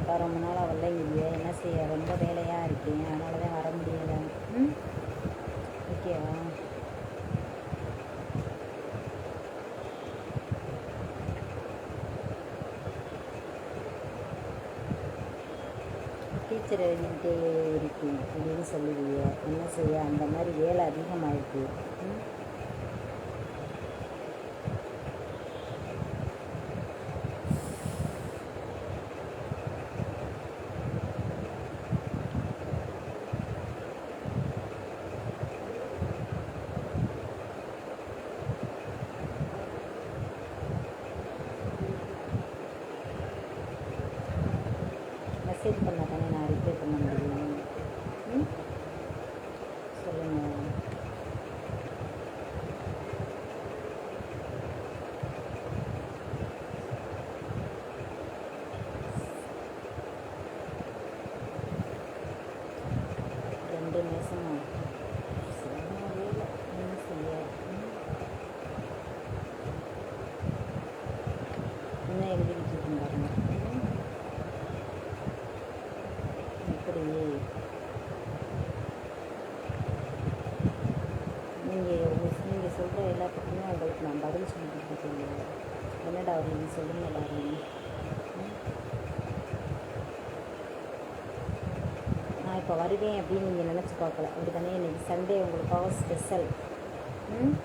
அக்கா ரொம்ப நாளாக வரலைங்க, என்ன செய்ய, ரொம்ப வேலையாக இருக்கேன், அதனால தான் வர முடியலை. ம், ஓகேவா? டீச்சர் எழுதிக்கிட்டே இருக்கு அப்படின்னு சொல்லுவீங்க, என்ன செய்ய, அந்த மாதிரி வேலை அதிகமாகிருக்கு. ம், மெசேஜ் பண்ணால் தானே நான் ரிப்ளை பண்ண முடியும். ம், சொல்லுங்கள். ரெண்டு நிமிஷமா சரியாகவே இல்லை, என்ன செய்ய. என்ன எழுதிக்கிட்டு இருக்கேன் பாருங்க. இப்படி நீங்கள் சொல்கிற எல்லாத்துக்குமே உங்களுக்கு நான் பதில் சொல்லிக்கிட்டு இருக்கீங்க. என்னடா அப்படின்னு சொல்லுங்கடா அப்படின்னு. நான் இப்போ வருவேன் அப்படின்னு நீங்கள் நினச்சி பார்க்கல, அப்படி தானே? இன்றைக்கி சண்டே உங்களுக்காக ஸ்பெஷல். ம்,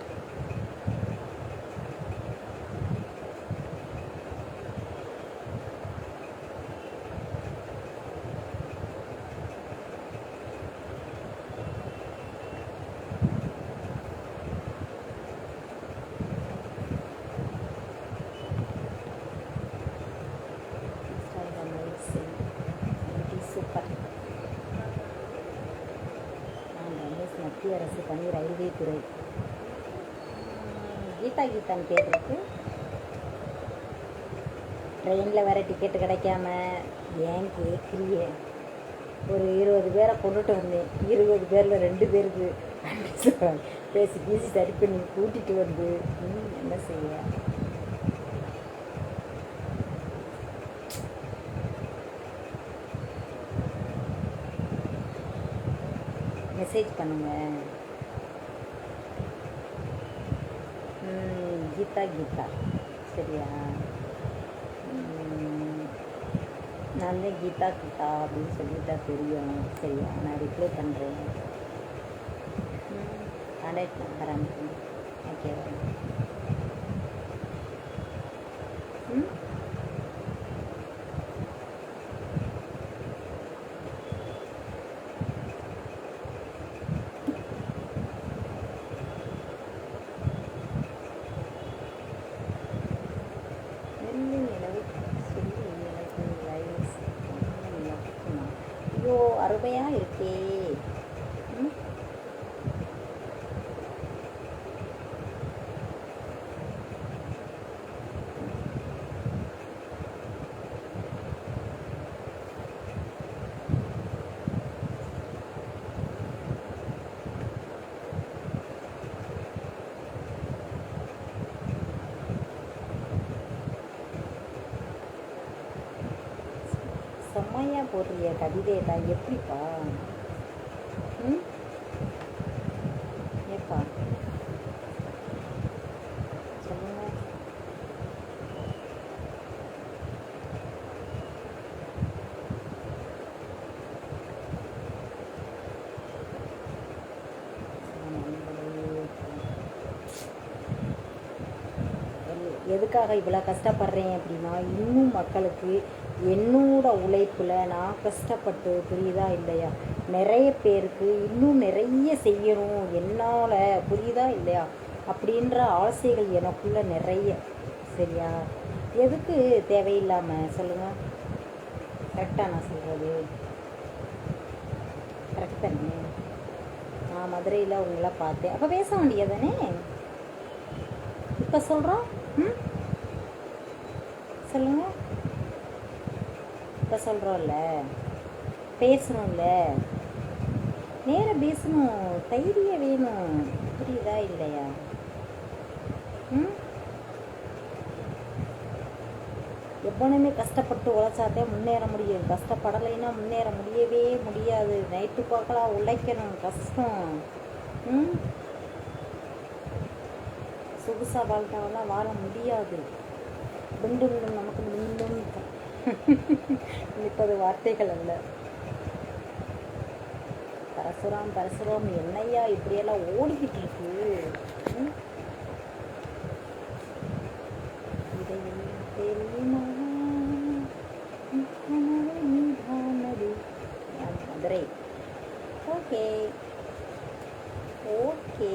சூப்பர். நான் ரமேஷ், மத்திய அரசு பணி, ரயில்வே துறை. கீதான்னு பேர் இருக்கு. ட்ரெயினில் வேறு டிக்கெட்டு கிடைக்காம ஏன் கேட்குறிய? ஒரு 20 பேரை கொண்டுட்டு வந்தேன், 20 பேரில் 2 பேருக்கு பேசி பேசி சரி பண்ணி கூட்டிகிட்டு வந்து என்ன செய்ய. மெசேஜ் பண்ணுங்கள். கீதா சரியா? நான் தான் கீதா அப்படின்னு சொல்லிட்டா தெரியும். சரியா, நான் ரிப்ளை பண்ணுறேன். கான்டாக்ட் நம்பர் அனுப்புங்க. ஓகேவா? ம், ஐயோ அருமையாக இருக்கே. ம், செம்மையாக போடுறிய கவிதைடா, எப்படிப்பா? ம், ஏப்பா சொல்லுங்க. எதுக்காக இவ்வளோ கஷ்டப்படுறேன் அப்படின்னா, இன்னும் மக்களுக்கு என்னோட உழைப்பில் நான் கஷ்டப்பட்டு, புரியுதா இல்லையா, நிறைய பேருக்கு இன்னும் நிறைய செய்யணும் என்னால், புரியுதா இல்லையா, அப்படின்ற ஆசைகள் எனக்குள்ளே நிறைய. சரியா? எதுக்கு தேவையில்லாமல் சொல்லுங்கள். கரெக்டாக நான் சொல்கிறது கரெக்ட் தானே? நான் மதுரையில் உங்களை பார்த்தேன், அப்போ பேச வேண்டியதானே? இப்போ சொல்கிறோம். ம், சொல்லுங்கள். இப்போ சொல்கிறோம்ல, பேசணும்ல, நேராக பேசணும், தைரியம் வேணும், புரியுதா இல்லையா? ம், எவ்வளவுமே கஷ்டப்பட்டு உழைச்சாதே முன்னேற முடியும். கஷ்டப்படலைன்னா முன்னேற முடியவே முடியாது. நைட்டு பார்க்கலாம் உழைக்கணும், கஷ்டம். சொகுசா வாழ்க்கைலாம் வாழ முடியாது. மீண்டும் நமக்கு மீண்டும் நிற்பது வார்த்தைகள் அல்ல. பரசுராம் என்னையா இப்படியெல்லாம் ஓடிக்கிட்டு இருக்கு? மதுரை. Okay okay.